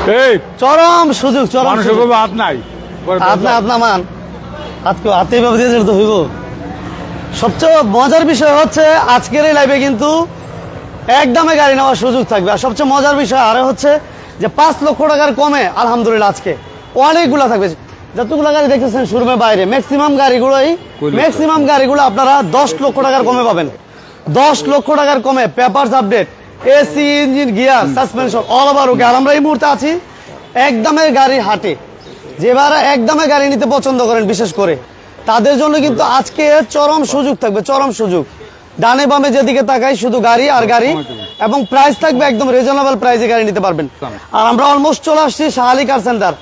এই চরম সুযোগ, চরম মানুষের সুযোগ। কোনো হাত নাই, আপনা মান হাতে ভাবে দিয়ে তো হইব। সবচেয়ে মজার বিষয় হচ্ছে আজকের এই লাইভে কিন্তু একদমে গাড়ি নেওয়ার সুযোগ থাকবে। আর সবচেয়ে মজার বিষয় আরো হচ্ছে যে 5 লক্ষ টাকার কমে আলহামদুলিল্লাহ আজকে অনেকগুলো থাকবে। যতগুলো গাড়ি দেখতেছেন শোরুমের বাইরে ম্যাক্সিমাম গাড়িগুলো আপনারা 10 লক্ষ টাকার কমে পাবেন। 10 লক্ষ টাকার কমে papers update, AC, engine, gear, suspension all over okay. আর আমরা এই মুহূর্তে আছি একদমের গাড়ি হাটে। যেবার একদমে গাড়ি নিতে পছন্দ করেন বিশেষ করে তাদের জন্য কিন্তু আজকে চরম সুযোগ থাকবে, চরম সুযোগ। ডানে বামে যেদিকে তাকাই শুধু গাড়ি আর গাড়ি, এবং প্রাইস থাকবে একদম রিজনেবল প্রাইসে গাড়ি নিতে পারবেন। আর আমরা অলমোস্ট চলে আসছি শাহ আলী কার সেন্টার,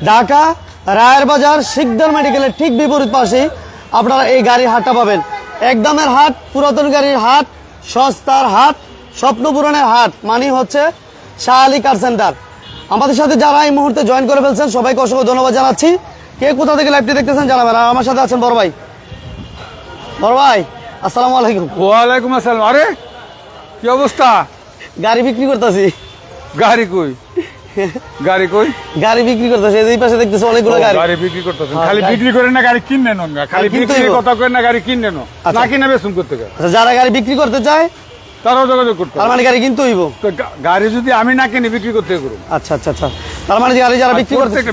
ঢাকা রায়ের বাজার শিকদার মেডিকেলের ঠিক বিপরীত পাশেই আপনারা এই গাড়ির হাটটা পাবেন। একদমের হাট, পুরাতন গাড়ির হাট, সস্তার হাট, স্বপ্ন পূরণের হাট, মানে হচ্ছে শাহ আলী কার সেন্টার। আমাদের সাথে যারা এই মুহূর্তে জয়েন করে ফেলছেন সবাইকে অসংখ্য ধন্যবাদ জানাচ্ছি। কে কোথা থেকে লাইভটি দেখতেছেন জানাবেন। আর আমার সাথে আছেন বড় ভাই আসসালামু আলাইকুম। ওয়ালাইকুম আসসালাম। আরে কি অবস্থা? গাড়ি বিক্রি করতেছি। গাড়ি কই? গাড়ি বিক্রি করতেছি, এই পাশে দেখতেছি অনেকগুলো গাড়ি বিক্রি করতেছেন। খালি বিক্রি করেন না, গাড়ি কিনেন না। খালি বিক্রির কথা করেন না, গাড়ি কিনেন না কিনে বেচুন করতে। আচ্ছা, যারা গাড়ি বিক্রি করতে চায় তারাও যোগাযোগ করতে, তার মানে গাড়ি কিনতে হইব। গাড়ি যদি আমি না কিনে বিক্রি করতে করুন। আচ্ছা আচ্ছা আচ্ছা, তার মানে গাড়ি যারা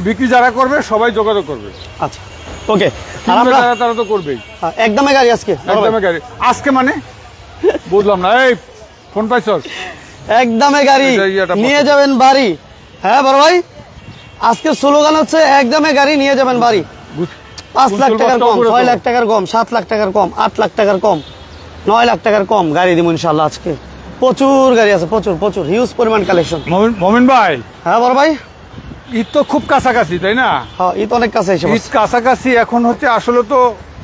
বিক্রি যারা করবে সবাই যোগাযোগ করবে। আচ্ছা ওকে, তারা তো করবেই। একদমে গাড়ি আজকে, একদমে গাড়ি আজকে মানে বুঝলাম না। এই ফোন পাইছ? একদমে গাড়ি নিয়ে যাবেন বাড়ি। হ্যাঁ বড় ভাই, আজকে স্লোগান হচ্ছে একদমে গাড়ি নিয়ে যাবেন বাড়ি। 5 লাখ টাকার কম, 6 লাখ টাকার কম, 7 লাখ টাকার কম, 8 লাখ টাকার কম, 9 লাখ টাকার কম গাড়ি দিব ইনশাল্লাহ। আজকে প্রচুর গাড়ি আছে, প্রচুর হিউজ পরিমাণ কালেকশন। মমিন ভাই, হ্যাঁ বড় ভাই, ঈদ তো খুব কাছাকাছি তাই না? হ্যাঁ, ঈদ অনেক কাছে এসে ঈদ কাছাকাছি। এখন হচ্ছে আসলে তো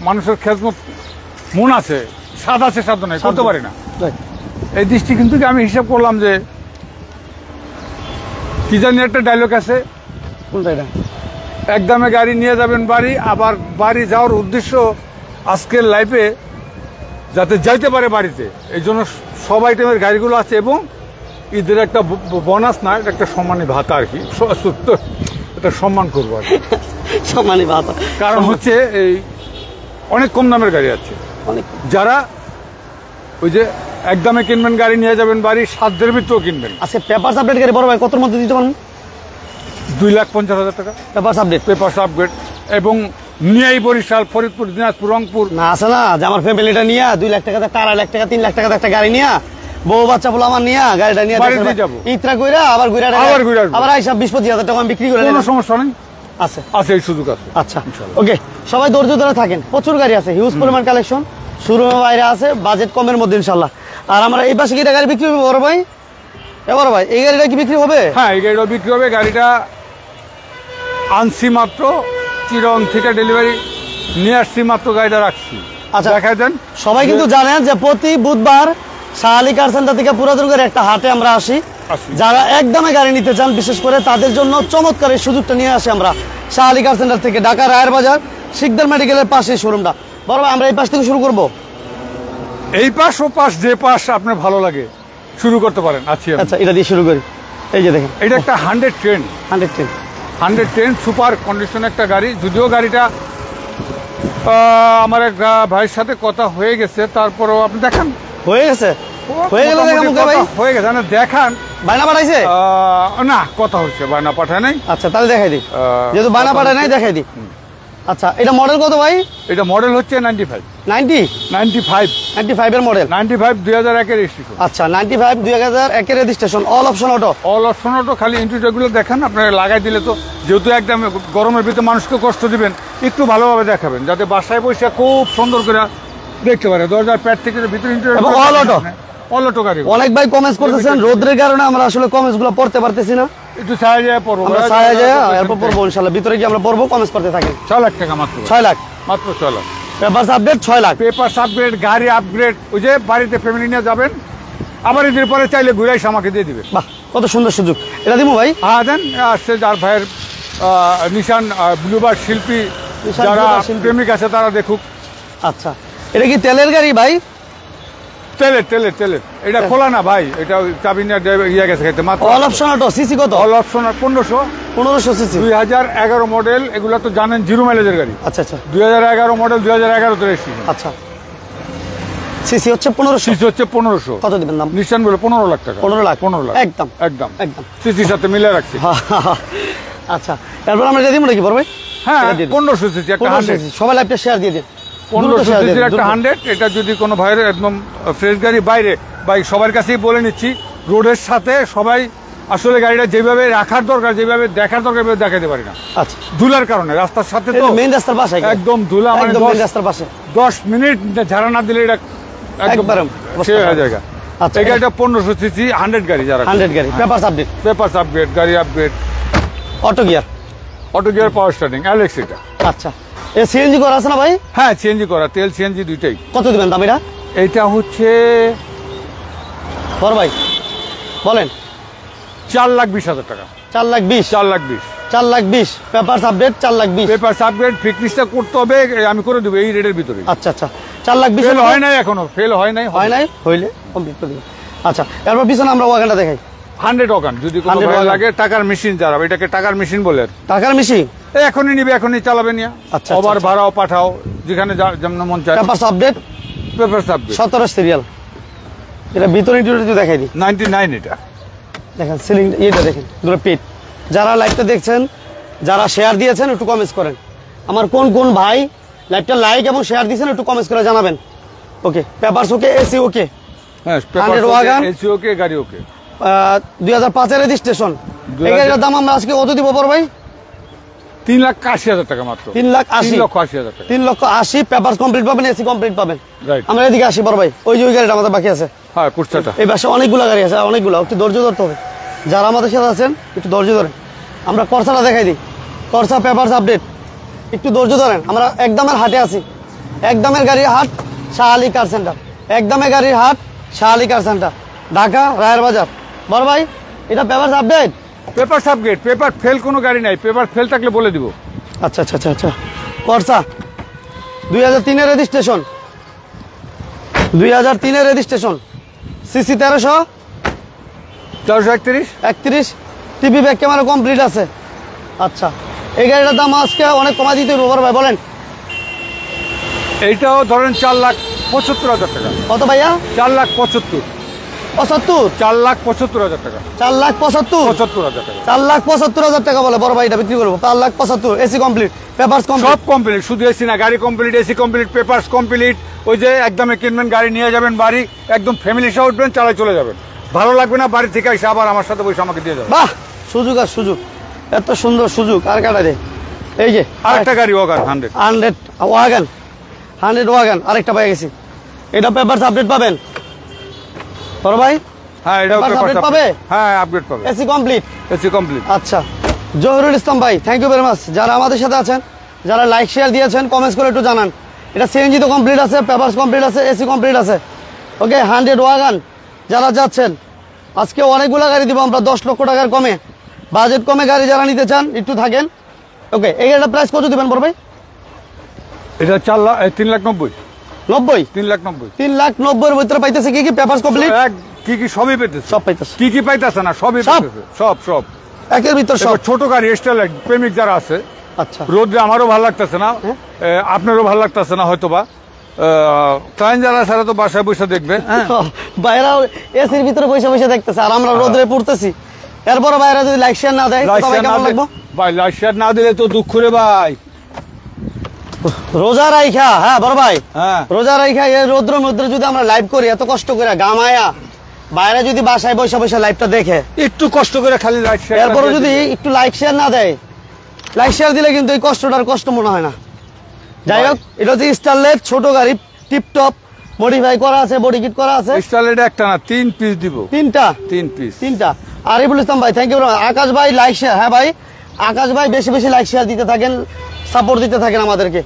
মানুষের খেদমত মন আছে, স্বাদ আছে, স্বাদ নাই, করতে পারি না। এই দৃষ্টি কিন্তু আমি হিসাব করলাম যে কি জানি একটা ডায়লগ আছে, কোনটা এটা? একদমে গাড়ি নিয়ে যাবেন বাড়ি। আবার বাড়ি যাওয়ার উদ্দেশ্য আজকের লাইফে যাতে যাইতে পারে বাড়িতে, এই জন্য সব আইটেমের গাড়িগুলো আছে। এবং ঈদের একটা বোনাস না, একটা সম্মানী ভাতা আর কি, একটা সম্মান করবো আর কি, সম্মানী ভাতা। কারণ হচ্ছে এই অনেক কম দামের গাড়ি আছে, যারা ওই যে একদমে কিনবেন গাড়ি নিয়ে যাবেন বাড়ি, সাধ্যের ভিতরেও কিনবেন। আজকে পেপারস আপডেট গাড়ি বড় ভাই কতর মধ্যে দিতে পারেন? 2,50,000 টাকা পেপারস আপডেট। এবং নিয়াই বরিশাল, ফরিদপুর, দিনাজপুর, রংপুর না আছে না যে আমার ফ্যামিলিটা নিয়ে 2 লাখ টাকা, 2.5 লাখ টাকা, 3 লাখ টাকা একটা গাড়ি নিয়ে, বউ বাচ্চা বলে আমার নিয়ে গাড়িটা নিয়ে যাবো ইতরা কইরা আবার আইসা 20-25,000 টাকা আমি বিক্রি করে কোনো সমস্যা নেই, আছে এই সুযোগ আছে। আচ্ছা ওকে, সবাই ধৈর্য ধরে থাকেন, প্রচুর গাড়ি আছে, হিউজ পরিমাণ কালেকশন, শোরুমের বাইরে আছে, বাজেট কমের মধ্যে ইনশাল্লাহ। আর আমরা এই পাশে কি গাড়ি বিক্রি হবে বড় ভাই? বড় ভাই, এই গাড়িটা কি বিক্রি হবে? হ্যাঁ, এই গাড়িটা বিক্রি হবে। গাড়িটা আনছি মাত্র, চিরন থেকে ডেলিভারি নিয়ে আসছি মাত্র, গাড়িটা রাখছি। আচ্ছা দেখাই দেন। সবাই কিন্তু জানেন যে প্রতি বুধবার শাহ আলী কার সেন্টার থেকে পুরাতন গাড়ি একটা হাটে আমরা আসি। যারা একদমে গাড়ি নিতে চান বিশেষ করে তাদের জন্য চমৎকার এই সুযোগটা নিয়ে আসি আমরা শাহ আলী কার সেন্টার থেকে, ঢাকা রায়ের বাজার শিকদার মেডিকেলের পাশে শোরুমটা। বড় ভাই, আমরা এই পাশ থেকে শুরু করব। এই পাশ ও পাশ, যে পাশ আপনার ভালো লাগে শুরু করতে পারেন। আচ্ছা, এটা দিয়ে শুরু করি। এই যে দেখেন, এটা একটা 110 সুপার কন্ডিশন একটা গাড়ি। যদিও গাড়িটা আমার এক ভাইয়ের সাথে কথা হয়ে গেছে, তারপরেও আপনি দেখান। হয়ে গেছে না, দেখান। বায়না পাঠাইছে না, কথা হচ্ছে, বায়না পাঠায় নাই। আচ্ছা, তাহলে দেখাই দিই, যেহেতু বায়না পাঠায় নাই দেখাই দিই। আচ্ছা, এটা মডেল কত ভাই? এটা মডেল হচ্ছে 95 এর মডেল। 95 2001 এর রেজিস্ট্রেশন। আচ্ছা, 95 2001 এর রেজিস্ট্রেশন, অল অপশন অটো। খালি ইন্টেরিয়রগুলো দেখান। আপনারা লাগাই দিলে তো, যেহেতু একদম গরমের ভিতরে মানুষকে কষ্ট দিবেন, একটু ভালোভাবে দেখাবেন যাতে বাসায় বসে খুব সুন্দর করে দেখতে পারে। দরজার প্যাড থেকে ভিতরে ইন্টেরিয়র, অল অটো গাড়ি। অনেক ভাই কমেন্টস করতেছেন, রোদের কারণে আমরা আসলে কমেন্টস গুলো পড়তে পারতেছি না, একটু ছায়া যায় পড়বো, আমরা ছায়া যায় এরপর পড়বো ইনশাআল্লাহ। ভিতরে গিয়ে আমরা পড়বো, কমেন্টস করতে থাকেন। 6 লাখ টাকা মাত্র, 6 লাখ মাত্র 6 lakh. Papers update 6 lakh, papers update, গাড়ি আপগ্রেড। ওই যে বাড়িতে ফ্যামিলি নিয়ে যাবেন, আবার এদের পরে চাইলে ঘুরে এসে আমাকে দিয়ে দিবে। বাহ, কত সুন্দর সুযোগ। এটা দিব ভাই? হ্যাঁ দেন। আসছে যার ভাইয়ের নিশান ব্লুবার্ড শিল্পী, যারা প্রেমিক আছে তারা দেখুক। আচ্ছা, এটা কি তেলের গাড়ি ভাই? তেলের এটা খোলা না ভাই, এটা চাবি নিয়ে ইয়ে গেছে খেতে মাত্র। অল অপশন অটো সিসি কত? All option 1500 CC. 2011 মডেল, এগুলো তো জানেন জিরো মাইলেজের গাড়ি। আচ্ছা 2011 মডেল, 2011 রেজিস্ট্রেশন। আচ্ছা সিসি হচ্ছে 1500। সিসি হচ্ছে 1500। কত দিবেন দাম? নিশান বলে 15 লাখ টাকা। 15 লাখ একদম একদম। সিসির সাথে মিলে রাখছি। আচ্ছা তারপর আমরা এটা দিব নাকি পড়বে? হ্যাঁ 1500 সিসি একটা 100। সবাই লাইভটা শেয়ার দিয়ে দিন। 1500 সিসির একটা 100। এটা যদি কোনো ভাইয়ের একদম ফ্রেশ গাড়ি বাইরে, ভাই সবার কাছেই বলে নিচ্ছি, রোডের সাথে সবাই আসলে গাড়িটা যেভাবে রাখার দরকার, যেভাবে দেখার দরকার, দেখাতে পারি না। আচ্ছা ধুলার কারণে রাস্তার সাথে তো মেইন রাস্তার পাশে একদম ধুলা, মানে একদম মেইন রাস্তার পাশে 10 মিনিট ঝাড়া না দিলে এটা একবার শেষ হয়ে যায়। আচ্ছা এই গাড়িটা 1500 সিসি 100 গাড়ি, যারা 100 গাড়ি, পেপারস আপগ্রেড, গাড়ি আপগ্রেড, অটো গিয়ার পাওয়ার স্টার্টিং অ্যালেক্স এটা। আচ্ছা এ সিএনজি করা আছে না ভাই? হ্যাঁ সিএনজি করা, তেল সিএনজি দুইটাই। কত দিবেন দাম এটা? এটা হচ্ছে বড় ভাই বলেন। 4,20,000 টাকা। 4,20,000 পেপারস আপডেট 4,20,000। পেপারস আপগ্রেড ফিটনেসটা করতে হবে, আমি করে দেবো এই রেটের ভিতরে। আচ্ছা 4,20,000 ফেল হয় নাই এখনো, হইলে কমপ্লিট করে দিবেন। আচ্ছা এরপর পিছনে আমরা ওয়াগনটা দেখাই। 100 ওয়াগন যদি কোনো ভালো লাগে, টাকার মেশিন যারা, এটাকে টাকার মেশিন বলে। টাকার মেশিন এখনই নিবে, এখনই চালাবে নিয়া। আচ্ছা ওভার ভাড়াও পাঠাও, যেখানে যেমন মন চায়। Papers update 17 serial. এটা ভিতরে একটু দেখাই দিই। 99 এটা দেখেন সিলিং, এটা দেখেন দুটো পিট। যারা লাইভটা দেখছেন, যারা শেয়ার দিয়েছেন একটু কমেন্টস করেন। আমার কোন ভাই লাইভটা লাইক এবং শেয়ার দিয়েছেন একটু কমেন্টস করে জানাবেন। ওকে পেপারস ওকে, এসি ওকে, হ্যাঁ 100 ওয়াগন, এসি ওকে, গাড়ি ওকে। 2005 এর রেজিস্ট্রেশন। এই গাড়ির দাম আমরা আজকে কত দিব বড় ভাই? 3,80,000 টাকা মাত্র। 3,80,000 টাকা। 3,80,000 পেপারস কমপ্লিট পাবেন, এসি কমপ্লিট পাবেন। রাইট। আমরা এদিকে আসি বড় ভাই, ওই যে ওই গাড়িটা আমাদের বাকি আছে। হ্যাঁ কুর্চাটা। এই পাশে অনেকগুলো গাড়ি আছে, অনেকগুলো, একটু ধৈর্য ধরতে হবে। যারা আমাদের সাথে আছেন একটু ধৈর্য ধরেন। আমরা করসাটা দেখাই দিই, করসা পেপারস আপডেট, একটু ধৈর্য ধরেন। আমরা একদমের হাটে আছি, একদমের গাড়ির হাট শাহ আলী কার সেন্টার, একদমের গাড়ির হাট শাহ আলী কার সেন্টার, ঢাকা রায়ের বাজার। বড় ভাই এটা papers update, papers upgrade, paper fail কোনো গাড়ি নাই, পেপার ফেল থাকলে বলে দিব। আচ্ছা করসা 2003 এর রেজিস্ট্রেশন, 2003 এর registration, CC 1331, TV back camera complete আছে। আচ্ছা এই গাড়িটার দাম আজকে অনেক কমা দিতে হবে বড় ভাই, বলেন। এইটাও ধরেন 4,75,000 টাকা। কত ভাইয়া? 4,75,000 4,75,000 টাকা। 4,75,000 টাকা। 4,75,000 টাকা বলে বড় ভাই, এটা বিক্রি করবো 4,75,000। এসি কমপ্লিট, পেপারস কমপ্লিট, সব কমপ্লিট, শুধু এসি না, গাড়ি complete, AC complete, papers complete. ওই যে একদমে কিনবেন, গাড়ি নিয়ে যাবেন বাড়ি, একদম ফ্যামিলি সহ উঠবেন, চালাই চলে যাবেন। ভালো লাগবে না, বাড়ি থেকে এসে আবার আমার সাথে বসে আমাকে দিয়ে যাবেন। বাহ সুযোগ আর সুযোগ, এত সুন্দর সুযোগ আর কাটা রে। এই যে আরেকটা গাড়ি ওয়াগন 100 ওয়াগন আরেকটা পেয়ে গেছি। এটা পেপারস আপডেট পাবেন বড় ভাই। হ্যাঁ এটাও পেপারস আপডেট পাবে। হ্যাঁ আপডেট পাবে, এসি কমপ্লিট, এসি কমপ্লিট। আচ্ছা জহিরুল ইসলাম ভাই, থ্যাংক ইউ ভেরি মাচ। যারা আমাদের সাথে আছেন, যারা লাইক শেয়ার দিয়েছেন, কমেন্টস করে একটু জানান। এটা সিএনজি তো কমপ্লিট আছে, পেপারস কমপ্লিট আছে, এসি কমপ্লিট আছে। ওকে 100 ওয়াগন যারা যাচ্ছেন, আজকে অনেকগুলো গাড়ি দিব আমরা 10 লক্ষ টাকার কমে, বাজেট কমে গাড়ি যারা নিতে চান একটু থাকেন। ওকে এই গাড়িটার প্রাইস কত দিবেন বড় ভাই? এটা 3,90,000। 90, 3,90,000। 3,90,000 এর ভিতরে পাইতেছে কি পেপারস কমপ্লিট? কি সবই পেতেছে, সব পাইতেছে। কি পাইতেছে না, সবই পেতেছে, সব একের ভিতর সব। ছোট গাড়ি স্টাইল প্রেমিক যারা আছে, আচ্ছা রোদে আমারও ভালো লাগতেছে না, আপনারও ভালো লাগতেছে না হয়তো বা, ক্লায়েন্ট যারা সারা তো বাসায় বসে দেখবে, বাইরা এসির ভিতরে বসে দেখতেছে আর আমরা রোদে পড়তেছি। এরপরে বাইরে যদি লাইক শেয়ার না দেয় তবে কেমন লাগবে ভাই? লাইক শেয়ার না দিলে তো দুঃখ রে ভাই। রোজা রাইখা, হ্যাঁ বড় ভাই, হ্যাঁ রোজা রাইখা এই রোদ্র মধ্যে যদি আমরা লাইভ করি, এত কষ্ট করে গামায়া, বাইরে যদি বাসায় বসে লাইভটা দেখে, একটু কষ্ট করে খালি লাইক শেয়ার, এরপরে যদি একটু লাইক শেয়ার না দেয়, লাইক শেয়ার দিলে কিন্তু এই কষ্টটার কষ্ট মনে হয় না। যাই হোক এটা হচ্ছে স্টারলেট ছোট গাড়ি, টিপটপ মডিফাই করা আছে, বডি কিট করা আছে। স্টারলেট একটা না 3 পিস দিব, 3 পিস। আরিফুল ইসলাম ভাই থ্যাংক ইউ। আকাশ ভাই লাইক শেয়ার, হ্যাঁ ভাই আকাশ ভাই বেশি লাইক শেয়ার দিতে থাকেন, সাপোর্ট দিতে থাকেন আমাদেরকে।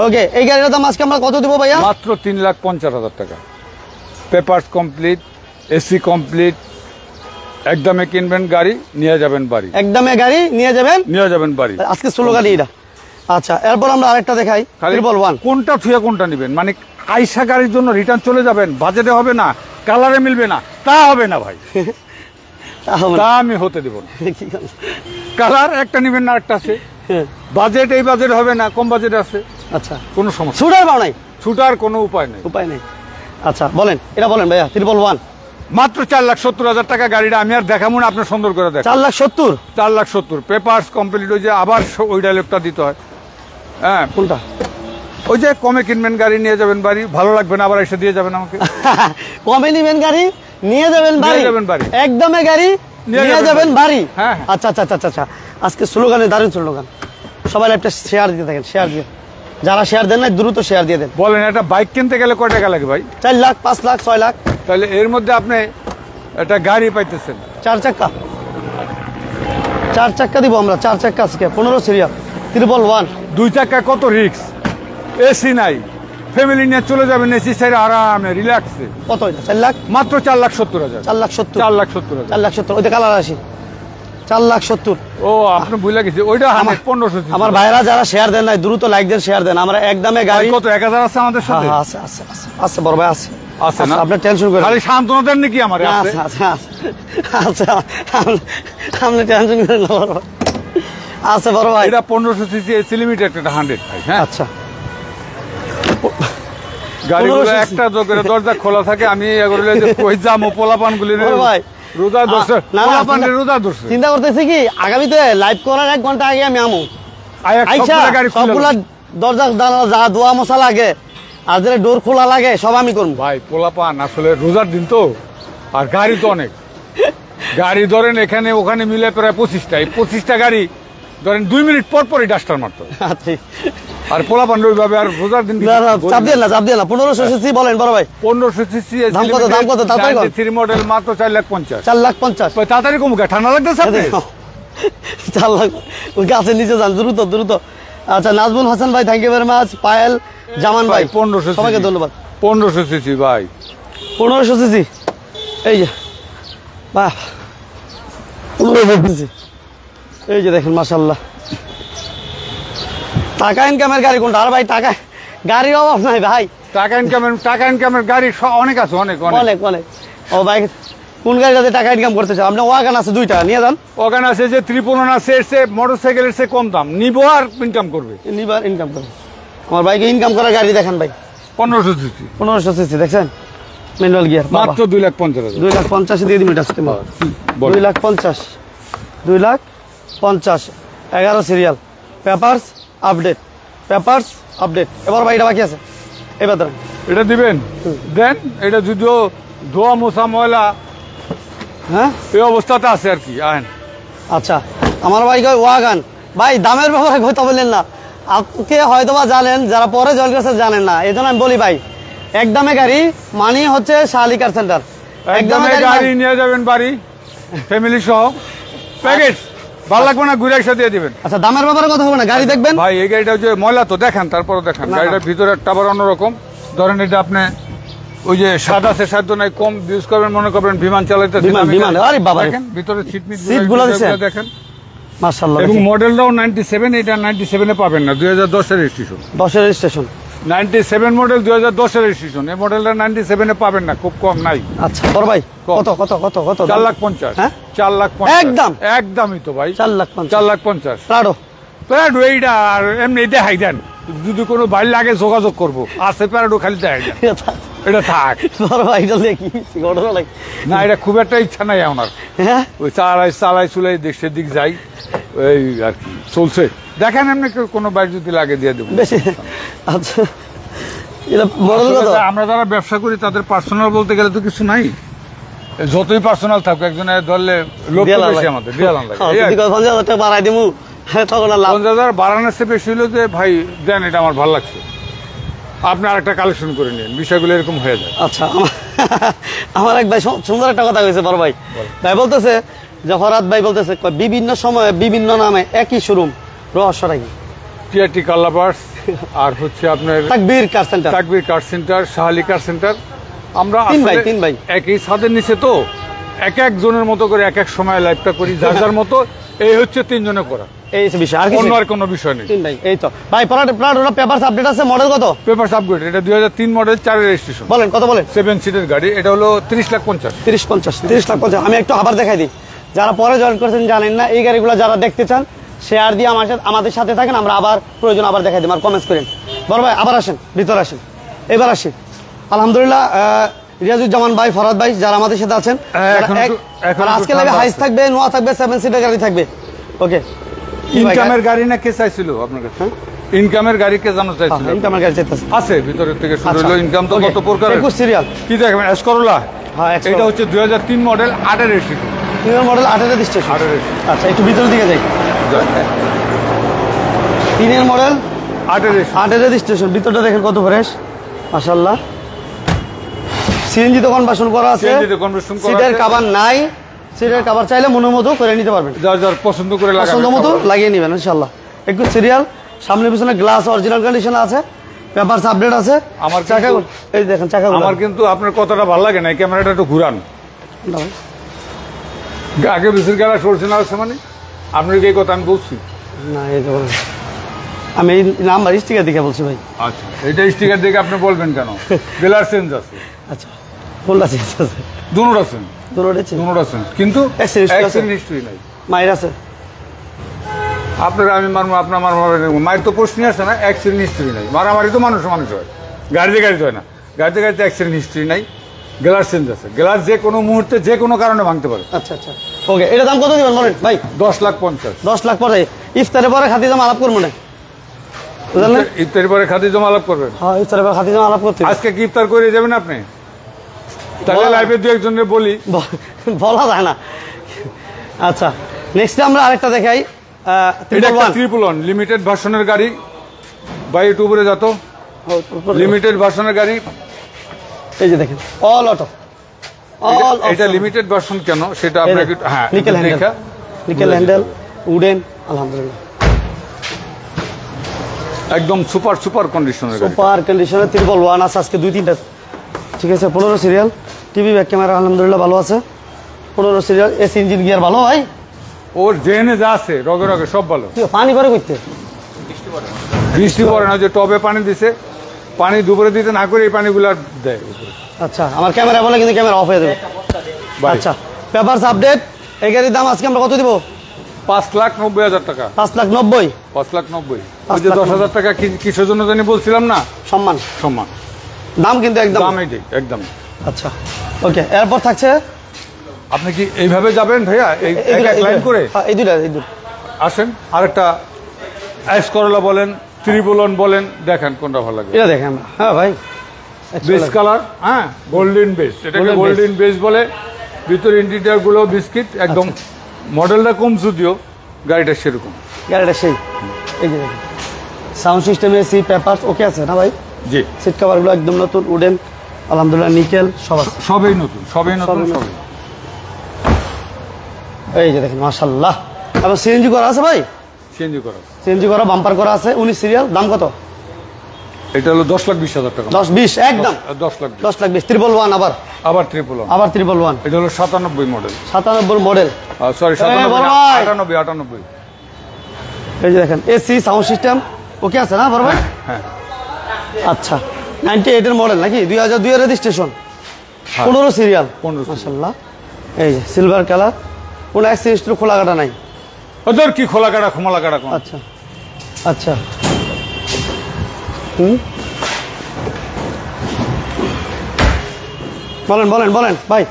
ওকে এই গাড়িটার দাম আজকে আমরা কত দিব ভাইয়া? মাত্র 3,50,000 টাকা। পেপারস কমপ্লিট, এসি কমপ্লিট, একদমে কিনবেন গাড়ি, নিয়ে যাবেন বাড়ি, একদমে গাড়ি নিয়ে যাবেন বাড়ি। আজকে স্লো গাড়ি এটা। আচ্ছা এরপর আমরা আরেকটা দেখাই, 111। কোনটা থুয়ে কোনটা নেবেন, মানে আইসা গাড়ির জন্য রিটার্ন চলে যাবেন, বাজেটে হবে না, কালারে মিলবে না, তা হবে না ভাই, তাহলে তা আমি হতে দেব না। কি করব? কালার একটা নিবেন না, একটা আছে হ্যাঁ, বাজেট, এই বাজেট হবে না, কম বাজেট আছে, আচ্ছা কোনো সমস্যা, ছুটার পাও নাই, ছুটার কোনো উপায় নেই। উপায় নেই। আচ্ছা বলেন, এটা বলেন ভাইয়া, 111 মাত্র 4,70,000 টাকা গাড়িটা আমি আর দেখাবো না, আপনার সুন্দর করে দেখ। 4,70,000 4,70,000 পেপারস কমপ্লিট, ওই যে আবার ওই ডায়লগটা দিতে হয়। হ্যাঁ, কোনটা? ওই যে কমে কিনবেন গাড়ি, নিয়ে যাবেন বাড়ি, ভালো লাগবে না আবার এসে দিয়ে যাবেন আমাকে। কমে নিবেন গাড়ি, নিয়ে যাবেন বাড়ি, নিয়ে যাবেন বাড়ি। একদমে গাড়ি নিয়ে যাবেন বাড়ি। হ্যাঁ, আচ্ছা আচ্ছা আচ্ছা আচ্ছা, আজকে স্লোগানে দারুণ স্লোগান, সবাই একটা শেয়ার দিতে থাকেন, শেয়ার দিয়ে, যারা শেয়ার দেন না দ্রুত শেয়ার দিয়ে দেন। বলেন একটা বাইক কিনতে গেলে কয় টাকা লাগে ভাই? 4 লাখ, 5 লাখ, 6 লাখ। তাহলে এর মধ্যে আপনি একটা গাড়ি পাইতেছেন 4 চাক্কা, 4 চাক্কা দিব আমরা, 4 চাক্কা আজকে 15 সিরিয়াল 111। 2 চাকা কত রিক্স, এসি নাই, ফ্যামিলি নিয়ে চলে যাবেন এসি সাইডে আরামে রিল্যাক্সে। কত এটা? 4 লাখ, মাত্র 4,70,000। 4,70,000, 4,70,000। 4,70,000। ওইটা কালার আসি 4,70,000। ও আপনি ভুলে গেছি, ওইটা 1500। আমার ভাইরা যারা শেয়ার দেন নাই দ্রুত লাইক দেন, শেয়ার দেন। আমরা একদমে গাড়ি কত 1,000 আছে আমাদের হ্যাঁ সাথে? হ্যাঁ, আছে আছে আছে আছে বড় ভাই, আছে আছে না? আপনি টেনশন করেন খালি সান্ত্বনা দেন নাকি আমার? না, আছে আছে আছে আছে, আপনি টেনশন করেন না বড় ভাই, আছে বড় ভাই। এটা 1500 সিসি এসি লিমিটেড, একটা 100 ভাই। হ্যাঁ, আচ্ছা গাড়িগুলো 1500 একটা দরজা খোলা থাকে, আমি এগুলো যে কই যামো পোলাপান গুলি বড় ভাই, রোজা ধরছে, না, না, পোলাপান চিন্তা- রোজা ধরছে। চিন্তা করতেছি কি আগামীতে লাইভ করার 1 ঘন্টা আগে আমি আমু আইসা গাড়ি সবগুলা দরজা যা দোয়া মশা লাগে আর যেটা ডোর খোলা লাগে সব আমি করবো। ভাই পোলাপান আসলে রোজার দিন তো, আর গাড়ি তো অনেক গাড়ি ধরেন এখানে ওখানে মিলে প্রায় 25টা, এই 25টা গাড়ি ধরেন 2 মিনিট পর পরই ডাস্টার মারতো। আচ্ছা, আর পোলাপান ওইভাবে আর রোজার দিন না না, চাপ দিয়ে না, চাপ দিয়ে না। 1500 সিসি বলেন বড় ভাই, 1500 সিসি দাম কত, দাম কত? তাড়াতাড়ি বল। 3 মডেল মাত্র 4,50,000। 4,50,000। তাড়াতাড়ি কমুক, ঠান্ডা লাগতেছে আপনি? 4 লাখ, ওই গাছের নিচে যান দ্রুত দ্রুত। আচ্ছা নাজমুল হাসান ভাই, thank you very much. Payel Zaman ভাই, 1500 সবাইকে ধন্যবাদ। 1500 সিসি ভাই, 1500 সিসি, এই যে বাহ, 1500 সিসি, এই যে দেখেন মাশাআল্লাহ। টাকা ইনকামের গাড়ি কোনটা? আর ভাই টাকা গাড়ির অভাব নাই ভাই, টাকা ইনকামের গাড়ি অনেক আছে, অনেক অনেক। অনেক অনেক। ও ভাই কোন গাড়িটাতে টাকা ইনকাম করতে চাও? আপনার ওয়াগান আছে 2টা, নিয়ে যান। ওখানে আছে যে ত্রিপলন আছে, এসে মোটরসাইকেলের চেয়ে কম দাম, নিবো আর ইনকাম করবে। নিবার ইনকাম করবে। আমার ভাইকে ইনকাম করার গাড়ি দেখান ভাই। 1500 সিসি 1500 সিসি দেখছেন, ম্যানুয়াল গিয়ার, মাত্র 2,50,000। 2,50,000 দিয়ে দিন। এটা বল। 2,50,000, 2,50,000, 11 serial, papers update, papers update. এবার ভাই এটা বাকি আছে, এবার ধরেন এটা দিবেন দেন, এটা যদিও ধোয়া মোছা ময়লা হ্যাঁ। এই অবস্থাতে আছে আর কি। আহেন আচ্ছা আমার ভাই কয় ওয়াগান, ভাই দামের ব্যাপারে কথা বললেন না, আপনি হয়তো বা জানেন, যারা পরে জয়েন করেছে জানেন না, এই জন্য আমি বলি ভাই একদমে গাড়ি মানে হচ্ছে শালিকার সেন্টার। একদমে গাড়ি নিয়ে যাবেন বাড়ি, ফ্যামিলি সহ, প্যাকেজ ভালো লাগবে না ঘুরে একসাথে দিয়ে দিবেন। আচ্ছা দামের ব্যাপারে কথা হবে না, গাড়ি দেখবেন ভাই এই গাড়িটা যে ময়লা তো দেখেন, তারপরে দেখেন না। গাড়িটার ভিতরে একটা আবার অন্যরকম। ধরেন এটা আপনি ওই যে সাদা সে সাধ্য নাই, কম ইউজ করবেন, মনে করবেন বিমান চালাইতে, বিমান, আরে বাবা রে। দেখেন ভিতরে সিটগুলো দিছেন? দেখেন, মাশাআল্লাহ। এবং মডেলটাও 97, এটা 97 এ পাবেন না, 2010 এর রেজিস্ট্রেশন। 10 এর রেজিস্ট্রেশন, 97 মডেল, 2010 এর রেজিস্ট্রেশন। এই মডেলটা 97 এ পাবেন না, খুব কম নাই। আচ্ছা বড় ভাই কত? কত কত কত কত? 4,50,000। হ্যাঁ? 4,50,000 একদম? একদমই তো ভাই, 4,50,000। 4,50,000। প্রাডো, প্যারাডো এইটা আর এমনি দেখাই দেন, যদি কোনো বাইর লাগে যোগাযোগ করবো, আছে প্যারাডো খালি দেখাই দেন, এটা থাক। বড় ভাই এটা দেখি ঘটনা লাগে না, এটা খুব একটা ইচ্ছা নাই আমার, হ্যাঁ। ওই চালাই চুলাই দেশের দিক যাই, এই আর কি চলছে। দেখেন এমনি কোনো বাইর যদি লাগে দিয়ে দেবো। বেশি আচ্ছা, এটা মডেল কত? আসলে আমরা যারা ব্যবসা করি তাদের পার্সোনাল বলতে গেলে তো কিছু নাই, যতই পার্সোনাল থাকুক একজনের ধরলে লোক দেয়ালা বেশি লাগে। আমাদের দেয়ালান লাগে। হ্যাঁ, এই আর যদি কি। 50,000 টাকা বাড়াই দিমু, হ্যাঁ, তখন আর লাভ। 50,000 বাড়ানোর চেয়ে বেশি হলো যে ভাই দেন, এটা আমার ভালো লাগছে, আপনি আরেকটা কালেকশন করে নিন, বিষয়গুলো এরকম হয়ে যায়। আচ্ছা আমার এক ভাই সুন্দর একটা কথা কইছে বড় ভাই। ভাই বলতেছে যে হরাত ভাই বলতেছে কয়, বিভিন্ন সময়ে বিভিন্ন নামে একই শোরুম, রহস্যটা কি? টিআরটি কালাবার্স আর হচ্ছে আপনার তাকবীর কার সেন্টার, তাকবীর কার সেন্টার, শাহালি কার সেন্টার। আমরা তিন ভাই, আসলে তিন ভাই। একই ছাদের নিচে তো এক এক জনের মতো করে এক এক সময় লাইভটা করি, যার যার মতো এই হচ্ছে 3 জনে করা, এই হচ্ছে বিষয়, আর অন্য কিছু আর কোনো বিষয় নেই। তিনটাই এই তো ভাই। প্লাটোর পেপারস আপডেট আছে, মডেল কত? পেপার আপগ্রেড, এটা 2003 মডেল, 4 রেজিস্ট্রেশন, বলেন কত বলেন? 7 সিটের গাড়ি, এটা হলো 30,50,000। 30,50,000। আমি একটু আবার দেখাই দিই, যারা পরে জয়েন করছেন জানেন না, এই গাড়িগুলো যারা দেখতে চান শেয়ার দিয়ে আমাদের সাথে থাকেন, আমরা আবার প্রয়োজন আবার দেখাই দিই, আর কমেন্টস করেন। বড় ভাই আবার আসেন, ভিতরে আসেন, এবার আসি। আলহামদুলিল্লাহ, রিয়াজুজ্জামান ভাই, ফরহাদ ভাই যারা আমাদের সাথে আছেন, এখন আজকে লাইভে হাইস থাকবে, নোয়া থাকবে, 7 সিটের গাড়ি থাকবে। ওকে, ইনকামের গাড়ি না কে চাইছিল আপনার কাছে? ইনকামের গাড়ি কে জানো চাইছিল? ইনকামের গাড়ি চাইতেছে, আছে ভিতরের থেকে শুরু হলো। ইনকাম তো কত প্রকার, 21 সিরিয়াল। কি দেখবেন? এস করোলা, হ্যাঁ এটা হচ্ছে 2003 model, 8 registration. Model 8 registration. 8 registration. আচ্ছা, একটু ভিতরের দিকে যাই। 3 মডেল, 8 রেজিস্ট্রেশন। ভিতরটা দেখেন কত ফ্রেশ, মাশাআল্লাহ। সিএনজি তো কনভার্সন করা আছে, সিটের কভার নাই, সিটের কভার চাইলে মনের মতো করে নিতে পারবেন, যার পছন্দ করে পছন্দ মতো লাগিয়ে নেবেন ইনশাআল্লাহ। একটু সিরিয়াল, সামনে পিছনে গ্লাস অরিজিনাল কন্ডিশন আছে, পেপারস আপডেট আছে। আমার চাকা, এই দেখেন চাকা। আমার কিন্তু আপনার কথাটা ভালো লাগে না, ক্যামেরাটা একটু ঘুরান। আগে বেশির গেলা সরছে না আছে, মানে আপনার এই কথা আমি বলছি না, এই তো আমি এই নাম্বার স্টিকার দেখে বলছি ভাই। আচ্ছা, এটা স্টিকার দেখে আপনি বলবেন কেন? বেলার চেঞ্জ আছে। আচ্ছা, কোনটা চেঞ্জ আছে? দুটোটা চেঞ্জ, দুটোটা চেঞ্জ, কিন্তু অ্যাক্সিডেন্ট হিস্ট্রি নাই। মায়ের আছে আপনার আমি মারবো, আপনার মায়ের তো প্রশ্নই আসে না, অ্যাক্সিডেন্ট হিস্ট্রি নাই। মারামারি তো মানুষ হয়, গাড়িতে হয় না, গাড়িতে অ্যাক্সিডেন্ট হিস্ট্রি নাই। গ্লাস চেঞ্জ আছে, গ্লাস যে কোনো মুহূর্তে যে কোনো কারণে ভাঙতে পারে। আচ্ছা আচ্ছা, ওকে। এটা দাম কত দিবেন বলেন ভাই? 10,50,000। 10 লাখ পরে ইফতারের পরে খাতি জমা আলাপ করবো না, বুঝলেন? ইফতারের পরে খাতি জমা আলাপ করবেন। হ্যাঁ, ইফতারের পরে খাতি জমা আলাপ করতে। আজকে কি ইফতার করে যাবেন আপনি? তাহলে লাইভে দু একজনের বলি, বলা যায় না। আচ্ছা, নেক্সট আমরা আরেকটা দেখাই। এটা একটা 111 লিমিটেড ভার্সনের গাড়ি, বাই একটু উপরে যত লিমিটেড ভার্সনের গাড়ি। এই যে দেখেন, অল অটো, এটা লিমিটেড ভার্সন কেন সেটা আপনাকে, হ্যাঁ, নিকেল হ্যান্ডেল, উডেন, আলহামদুলিল্লাহ একদম সুপার কন্ডিশনের গাড়ি। সুপার কন্ডিশনের 111 আছে আজকে 2-3টা। ঠিক আছে, 15 সিরিয়াল, টিভি ব্যাক ক্যামেরা আলহামদুলিল্লাহ ভালো আছে। 15 সিরিয়াল, এসি ইঞ্জিন গিয়ার ভালো ভাই। ওর জেনে যা আছে রগে রগে সব ভালো। পানি পরে করতে বৃষ্টি পড়ে না, যে টবে পানি দিছে, পানি দুপুরে দিতে না করে এই পানিগুলো দেয়। আচ্ছা, আমার ক্যামেরা বলে কিন্তু ক্যামেরা অফ হয়ে যাবে। আচ্ছা, পেপারস আপডেট। এই গাড়ির দাম আজকে আমরা কত দিব? 5,90,000 টাকা। 5,90,000। 5,90,000। ওই যে 10,000 টাকা কিসের জন্য জানি বলছিলাম না, সম্মান। দাম কিন্তু একদম একদম। আচ্ছা, ওকে। এরপর থাকছে, আপনি কি এইভাবে যাবেন ভাইয়া, এই লাইন করে? এই দুইটা আসেন। আরেকটা এস করোলা বলেন, 311 বলেন, দেখেন কোনটা ভালো লাগে। এটা দেখেন। হ্যাঁ ভাই, বেস কালার, হ্যাঁ, গোল্ডেন বেস, এটাকে গোল্ডেন বেস বলে। ভিতরে ইন্টেরিয়র গুলো বিস্কিট, একদম মডেলটা কম যদিও, গাড়িটা সেরকম। গাড়িটা সেই, এই যে দেখেন, সাউন্ড সিস্টেম, এসি, পেপারস ওকে আছে না ভাই? জি। সিট কভারগুলো একদম নতুন, উডেন, আলহামদুলিল্লাহ, নিকেল সব আছে, সবই নতুন। এই যে দেখেন, মাশাআল্লাহ। আবার সিএনজি করা আছে ভাই? সিএনজি করা, বাম্পার করা আছে। 19 সিরিয়াল। দাম কত? এটা হলো 10,20,000 টাকা। 10-20 একদম। 10,20,000। 111 আবার 111। এটা হলো 97 মডেল। 97 model, sorry 98। এই যে দেখেন, এসি, সাউন্ড সিস্টেম ওকে আছে না বড় ভাই? হ্যাঁ। আচ্ছা, 98 এর মডেল নাকি? 2002 এর রেজিস্ট্রেশন, 15 সিরিয়াল। মাশাআল্লাহ। এই যে সিলভার কালার, কোনো অ্যাক্সিডেন্ট, খোলা কাটা নাই। ওদের কি খোলা কাটা খোলা কাটা? আচ্ছা আচ্ছা, বলেন ভাই,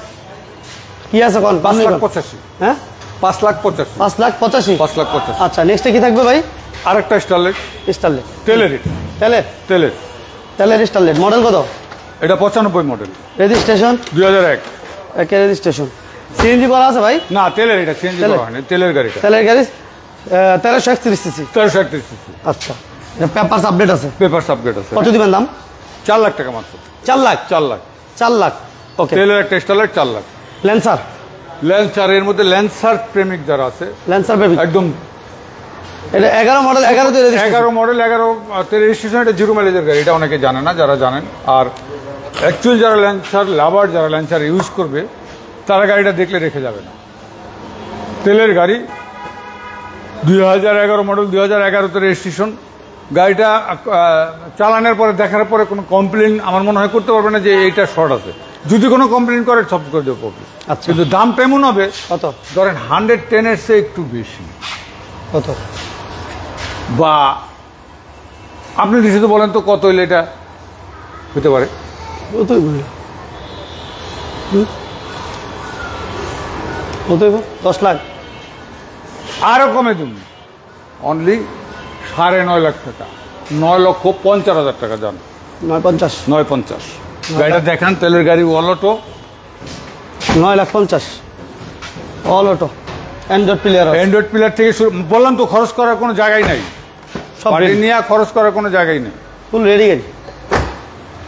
কি আছে কোন? 5,85,000। হ্যাঁ, 5,85,000। 5,85,000। আচ্ছা, নেক্সটে কি থাকবে ভাই? আরেকটা স্টারলেট। তেলের স্টারলেট। মডেল কত? এটা 95 মডেল। রেজিস্ট্রেশন 2001 একে রেজিস্ট্রেশন। সিএনজি করা আছে ভাই? না, তেলের। এটা সিএনজি করা হয়নি, তেলের গাড়ি। 1331 সিসি। আচ্ছা, পেপারস আপডেট আছে। কত দিবেন দাম? 4 লাখ টাকা মাত্র। 4 লাখ। ওকে। তেলের একটা স্টারলেট 4 লাখ। ল্যান্সার এর মধ্যে ল্যান্সার প্রেমিক যারা আছে, ল্যান্সার প্রেমিক একদম। এটা 11 মডেল, 11 মডেল, 11 রেজিস্ট্রেশন। এটা 0 মাইলেজের গাড়ি, এটা অনেকে জানে না, যারা জানেন। আর অ্যাকচুয়ালি যারা ল্যান্সার লাভার, যারা ল্যান্সার ইউজ করবে, তারা গাড়িটা দেখলে রেখে যাবে না। তেলের গাড়ি, 2011 মডেল, 2011-তে রেজিস্ট্রেশন। গাড়িটা চালানোর পরে দেখার পরে কোনো কমপ্লেন আমার মনে হয় করতে পারবে না যে এইটা শর্ট আছে। যদি কোনো কমপ্লেন করে সব করে দেবো প্রবলেম। আচ্ছা। কিন্তু দামটা এমন হবে কত? ধরেন 110-এর চেয়ে একটু বেশি। কত? বা আপনি শুধু বলেন তো কত হইলে এটা হতে পারে? কতই বলল, কতই 10 লাখ। আরো কমে দিন, অনলি 9.5 লাখ টাকা, 9,50,000 টাকা যান। 950। 950। গাড়িটা দেখান, তেলের গাড়ি, all auto. 9,50,000 all auto, Android player. Android player থেকে বললাম তো, খরচ করার কোনো জায়গায় নাই। সব বাড়ি নিয়ে খরচ করার কোনো জায়গায় নেই। ফুল রেডি গাড়ি,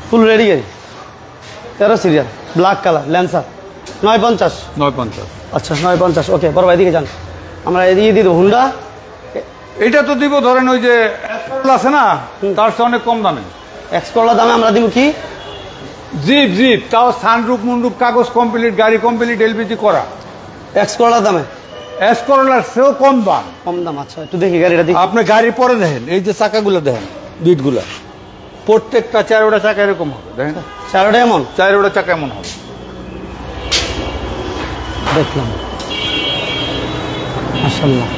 ফুল রেডি গাড়ি। 13 সিরিয়াল, ব্ল্যাক কালার, ল্যান্সার। 950। 950। আচ্ছা 950। ওকে, বড় ভাই এদিকে যান, আমরা এদিকে দিয়ে দেবো। হুন্ডা এটা তো দিব ধরেন ওই যে এক্সকোলা আছে না, তার চেয়ে অনেক কম দামে। এক্সকোলা দামে আমরা দিব কি? জিপ, জিপ, তাও সানরুফ মুন্ডুপ, কাগজ কমপ্লিট, গাড়ি কমপ্লিট, এলপিজি করা। এক্সকোলা দামে এসকোলার সেও কম দাম। কম দাম। আচ্ছা একটু দেখি গাড়িটা দেখি। আপনি গাড়ি পরে দেখেন, এই যে চাকাগুলো দেখেন, বিটগুলা প্রত্যেকটা 4 চাকা এরকম হবে। দেখেন 4টা এমন, 4 চাকা এমন হবে। দেখলাম মাশাআল্লাহ।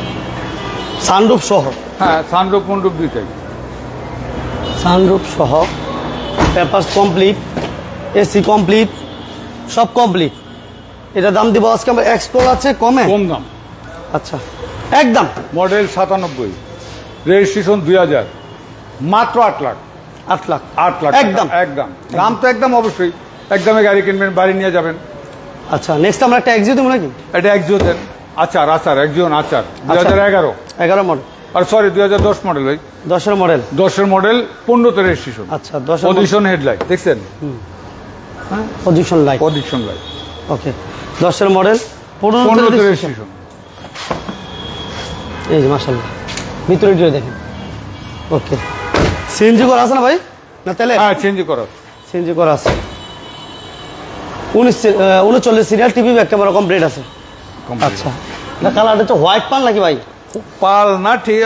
সানরুফ সহ? হ্যাঁ, সানরুফ মুন্ডুপ দুইটাই। সানরুফ সহ, পেপারস কমপ্লিট, এসি কমপ্লিট, সব কমপ্লিট। এটা দাম দিব আজকে আমরা এক্সকোলা আছে কমে, কম দাম। আচ্ছা একদম। মডেল 97, রেজিস্ট্রেশন 2000, মাত্র 8 লাখ। 8 লাখ 8 লাখ একদম। একদম দাম তো একদম, অবশ্যই একদমে গাড়ি কিনবেন, বাড়ি নিয়ে যাবেন। আচ্ছা নেক্সট আমরা একটা এক্সিও দেবো নাকি? এটা একজিও দেন। আচার, একজিওন আচার, 2011। 11 মডেল, আর সরি 2010 মডেল ভাই। 10 মডেল। 10 model, 15-তে registration. আচ্ছা 10 পজিশন হেডলাইট দেখছেন? হ্যাঁ, position light. Position light. Okay 10 model, 15-তে 15 রেজিস্ট্রেশন। এই যে মাশাআল্লাহ, ভিতরে দিয়ে দেখেন। ওকে, সিএনজি করা আছে না ভাই, না তেলে? হ্যাঁ, চেঞ্জ করা। সিএনজি করা আছে। 39 serial, TV back camera complete আছে। আচ্ছা, না কালারটা তো হোয়াইট পাল নাকি ভাই? পাল না, ঠিক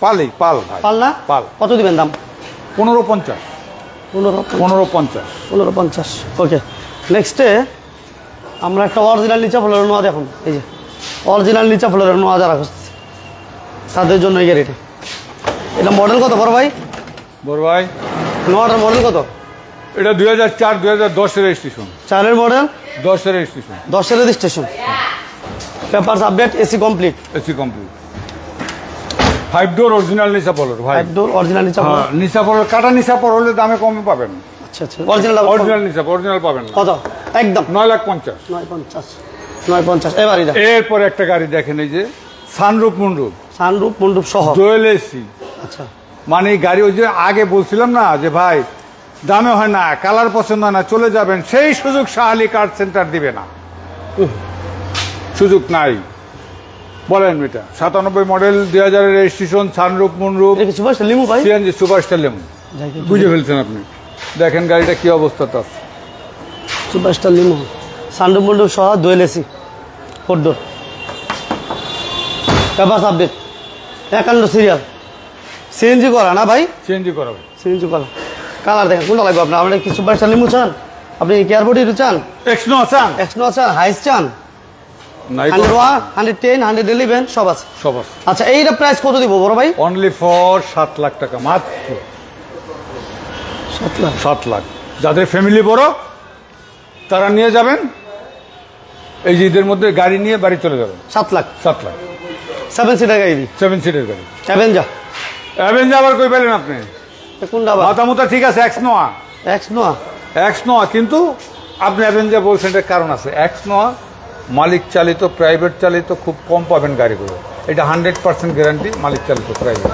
পালই, পাল ভাই। পাল না? পাল। কত দিবেন দাম? 1550। 1550। 1550। ওকে, নেক্সটে আমরা একটা অরিজিনাল নিচা ফ্লোরের নোয়া দেখুন। এই যে অরিজিনাল নিচা ফ্লোরের নোয়া যারা খুঁজছে তাদের জন্য এই গাড়িটা। এটা মডেল কত বড় ভাই? বড় ভাই, নোয়াটার মডেল কত? এটা 2004, 2010-এর রেজিস্ট্রেশন। 4-এর মডেল, 10-এর রেজিস্ট্রেশন। 10-এর registration, papers update, AC complete. AC complete, 5 door original নিচা পলর ভাই। একদম অরিজিনাল নিচা ফ্লোর। নিচা পলর, কাটা নিচা পলর হলে দামে কমে পাবেন। আচ্ছা আচ্ছা, অরিজিনাল অরিজিনাল নিচা, অরিজিনাল পাবেন না। কত? একদম 9,50,000। 950। এবারই দেখ, এরপরে একটা গাড়ি দেখেন, এই যে সানরুফ মুন্ডুপ, সানরুফ মুন্ডুপ সহ, ডুয়েল এসি। আচ্ছা, মানে এই গাড়ি ওই যে আগে বলছিলাম না যে ভাই দামে হয় না, কালার পছন্দ হয় না, চলে যাবেন, সেই সুযোগ শাহালি কার সেন্টার দিবে না। সুযোগ নাই। বলেন এটা 97 মডেল, 2000-এর রেজিস্ট্রেশন, সানরুফ মুন্ডুপ, এটা কি সুপারস্টার লিমু ভাই? CNG superstar lemon. বুঝে ফেলছেন আপনি। দেখেন গাড়িটা কি অবস্থাতে আছে। সুপারস্টার লিমু, সানরুফ মুন্ডুপ সহ, ডুয়েল এসি, 4 ডোর, পেপারস আপডেট, 51 সিরিয়াল, সিএনজি করা না ভাই? সিএনজি করা ভাই। সিএনজি করা। কালার দেখেন কোনটা লাগবে আপনার? আপনি কি সুপারস্টার লিমু চান? আপনি কেয়ারবোর্ড চান? এক্সনো আছেন? এক্সনো চান? হাইস চান? নাই, 101, 110, 111 সব আছে। সব আছে। আচ্ছা, এইটা প্রাইস কত দিব বড় ভাই? অনলি ফর 7 লাখ টাকা, মাত্র 7 লাখ। 7 লাখ। যাদের ফ্যামিলি বড় তারা নিয়ে যাবেন, এই যে ঈদের মধ্যে গাড়ি নিয়ে বাড়ি চলে যাবেন। 7 লাখ। 7 লাখ। 7 সিটার গাড়ি, 7 সিটের গাড়ি। অ্যাভেঞ্জার। অ্যাভেঞ্জার আবার কই পেলেন আপনি? কোনটা আবার? মাথামুতা ঠিক আছে, এক্সনোয়া। এক্সনোয়া। এক্সনোয়া, কিন্তু আপনি অ্যাভেঞ্জার বলছেন, এটার কারণ আছে। এক্সনোয়া মালিক চালিত, প্রাইভেট চালিত, খুব কম পাবেন গাড়িগুলো। এটা 100% গ্যারান্টি, মালিক চালিত প্রাইভেট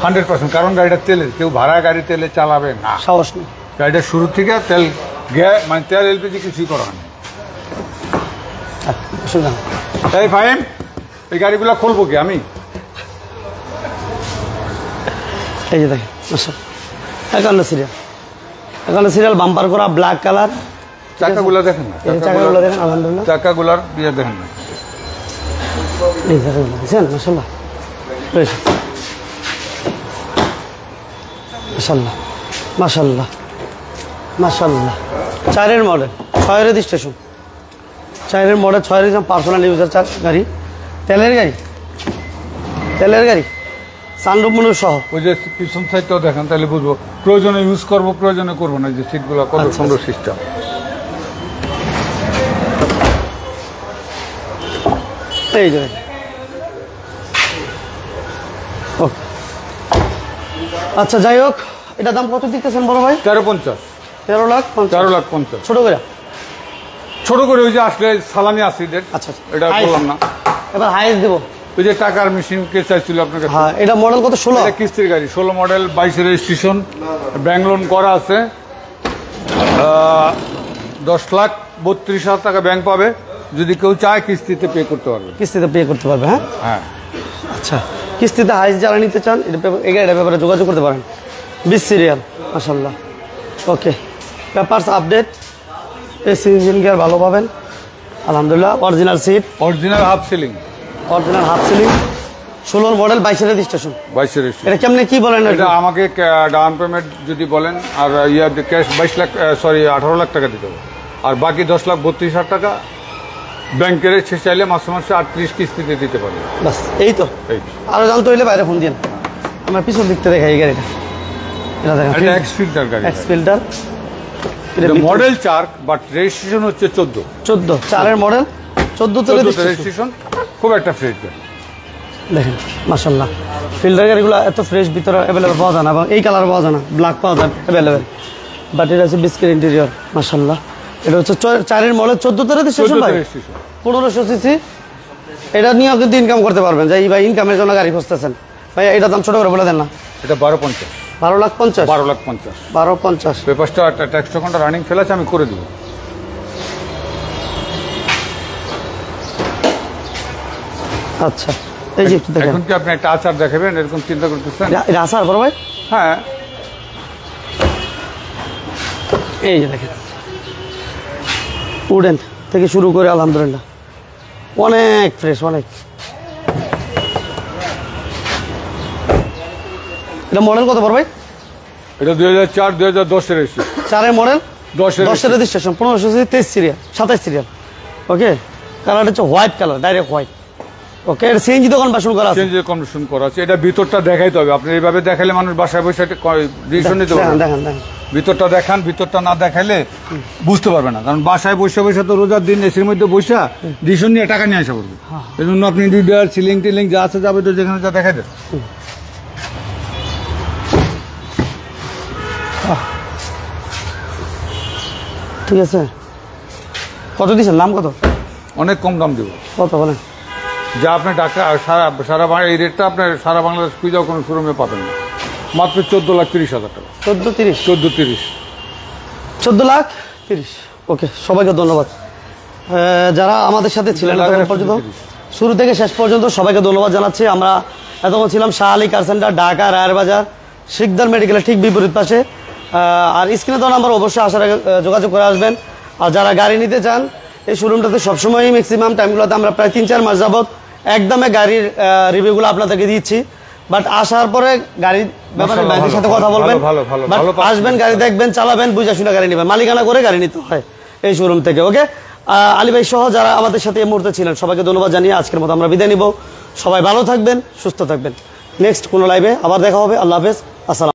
100%। কারণ গাড়িটা তেলের, কেউ ভাড়া গাড়ি তেলে চালাবে না। সাহস নেই। গাড়িটা শুরু থেকে তেল, মানে তেল, এলপিজি কিছুই করা হয়নি। অসুবিধা নেই। তাই ফাইন, এই গাড়িগুলো খুলবো কি আমি? এই যে দেখেন, আচ্ছা 51 সিরিয়াল, 51 সিরিয়াল, বাম্পার করা, ব্ল্যাক কালার। চাকাগুলো দেখেন না, চাকাগুলো দেখেন, আলহামদুলিল্লাহ। চাকাগুলার বিয়ে দেখেন না। এই দেখেন বুঝছেন মাশাআল্লাহ ফ্রেশ মাশাআল্লাহ মাশাআল্লাহ মাশাআল্লাহ 4-এর মডেল 6-এর রেজিস্ট্রেশন 4-এর মডেল 6-এর পার্সোনাল ইউজার গাড়ি তেলের গাড়ি সানরুফ মনে সহ ওই যে পিছন সাইডটাও দেখেন তাহলে বুঝবো প্রয়োজনে ইউজ করবো প্রয়োজনে করবো না যে সিটগুলো কত সুন্দর সিস্টেম এই যে ওকে আচ্ছা যাই হোক এটা দাম কত দিতেছেন বড় ভাই 1350 13,50,000 ছোট করে ওই যে আসলে সালামি আসিদের আচ্ছা এটা বললাম না এবার হাইস্ট দেবো ওই যে টাকার মেশিন কে চাইছিল আপনার কাছে হ্যাঁ এটা মডেল কত 16 এটা কিস্তির গাড়ি 16 মডেল 22 রেজিস্ট্রেশন ব্যাংক লোন করা আছে 10,32,000 টাকা ব্যাংক পাবে যদি কেউ চায় কিস্তিতে পে করতে পারবে হ্যাঁ হ্যাঁ আচ্ছা কিস্তিতে হাইস্ট যারা নিতে চান এই গাড়িটার ব্যাপারে যোগাযোগ করতে পারেন 20 সিরিয়াল মাশাআল্লাহ okay papers update AC engine gear ভালো পাবেন আলহামদুলিল্লাহ original seat original half ceiling 16 model 22 registration 22 registration এটা কেমনে কি বলেন এটা আমাকে ডাউন পেমেন্ট যদি বলেন আর ক্যাশ 18 লাখ টাকা দিতে হবে আর বাকি 10,32,000 টাকা ব্যাংকের চাইলে মাসে 38 কিস্তিতে দিতে পারবে বাস এই তো আরো জানতে হইলে বাইরে ফোন দিন আমার পিছন দিকতে দেখাই এই গাড়িটা এটা দেখেন এটা এক্স ফিল্টার গাড়ি এক্স ফিল্টার এটা মডেল 4 বাট রেজিস্ট্রেশন হচ্ছে 14 4-এর মডেল 14 তে রেজিস্ট্রেশন খুব একটা ফ্রেশ গাড়ি দেখেন মাশাআল্লাহ ফিল্টার গাড়িগুলো এত ফ্রেশ ভিতরে অ্যাভেলেবল পাওয়া যায় না এবং এই কালার পাওয়া যায় না ব্ল্যাক পাওয়া যায় অ্যাভেলেবল বাট এটা হচ্ছে বিস্কিট ইন্টেরিয়র মাশাআল্লাহ এটা হচ্ছে 4-এর মডেল 14 তে রেজিস্ট্রেশন ভাই 1500 সিসি এটা নিয়ে কিন্তু ইনকাম করতে পারবেন যাই ভাই ইনকামের জন্য গাড়ি খুঁজতেছেন ভাই এটা দাম ছোট করে বলে দেন না এটা 12,50,000 পেপারসটা ট্যাক্স টোকনটা রানিং ফেল আছে আমি করে দিব আচ্ছা এই যে একটু দেখেন এখন কি আপনি একটা আচার দেখাবেন এরকম চিন্তা করতেছেন এটা আসার বড় ভাই হ্যাঁ এই যে দেখেন উডেন থেকে শুরু করে আলহামদুলিল্লাহ অনেক ফ্রেশ অনেক এটা মডেল কত বড় ভাই এটা 2004-2010 এর রেজিস্ট্রেশন 4-এর model 10 registration 1500 CC 23 serial 27 serial okay colour হচ্ছে white colour direct white okay এটা সিএনজি তো কনভার্সন করা আছে সিএনজি কনভার্সন করা আছে এটা ভিতরটা দেখাইতে হবে আপনি এইভাবে দেখালে মানুষ বাসায় বসে ডিসিশন নিতে পারবে দেখেন ভিতরটা দেখান ভিতরটা না দেখাইলে বুঝতে পারবে না কারণ বাসায় বসে তো রোজার দিন এসির মধ্যে বসে ডিসিশন নিয়ে টাকা নিয়ে আসা করবে এই জন্য আপনি ডিডিআর সিলিং টিলিং যা আছে যাবে তো যেখানে যা দেখাই দেন ঠিক আছে কত দিচ্ছেন নাম কত অনেক কম দাম দেবো কত বলেন যা আপনি ঢাকা সারা এই রেটটা আপনার সারা বাংলাদেশ খুঁজেও কোনো শোরুমে পাবেন না মাত্র 14,30,000 টাকা 14,30 ওকে সবাইকে ধন্যবাদ যারা আমাদের সাথে ছিলেন পর্যন্ত শুরু থেকে শেষ পর্যন্ত সবাইকে ধন্যবাদ জানাচ্ছি আমরা এতক্ষণ ছিলাম শাহ আলী কার সেন্টার ঢাকা রায়ের বাজার শিকদার মেডিকেলের ঠিক বিপরীত পাশে আর স্ক্রিনে তো নাম্বার অবশ্যই আসার আগে যোগাযোগ করে আসবেন আর যারা গাড়ি নিতে চান এই শোরুমটাতে সবসময়ই ম্যাক্সিমাম টাইমগুলোতে আমরা প্রায় 3-4 মাস যাবত একদমে গাড়ির রিভিউগুলো আপনাদেরকে দিচ্ছি বাট আসার পরে গাড়ির ব্যাপারে ব্যাংকের সাথে কথা বলবেন আসবেন গাড়ি দেখবেন চালাবেন বুঝে শুনে গাড়ি নেবেন মালিকানা করে গাড়ি নিতে হয় এই শোরুম থেকে ওকে আলী ভাই সহ যারা আমাদের সাথে এই মুহূর্তে ছিলেন সবাইকে ধন্যবাদ জানিয়ে আজকের মতো আমরা বিদায় নিব সবাই ভালো থাকবেন সুস্থ থাকবেন নেক্সট কোনো লাইভে আবার দেখা হবে আল্লাহ হাফেজ আসসালাম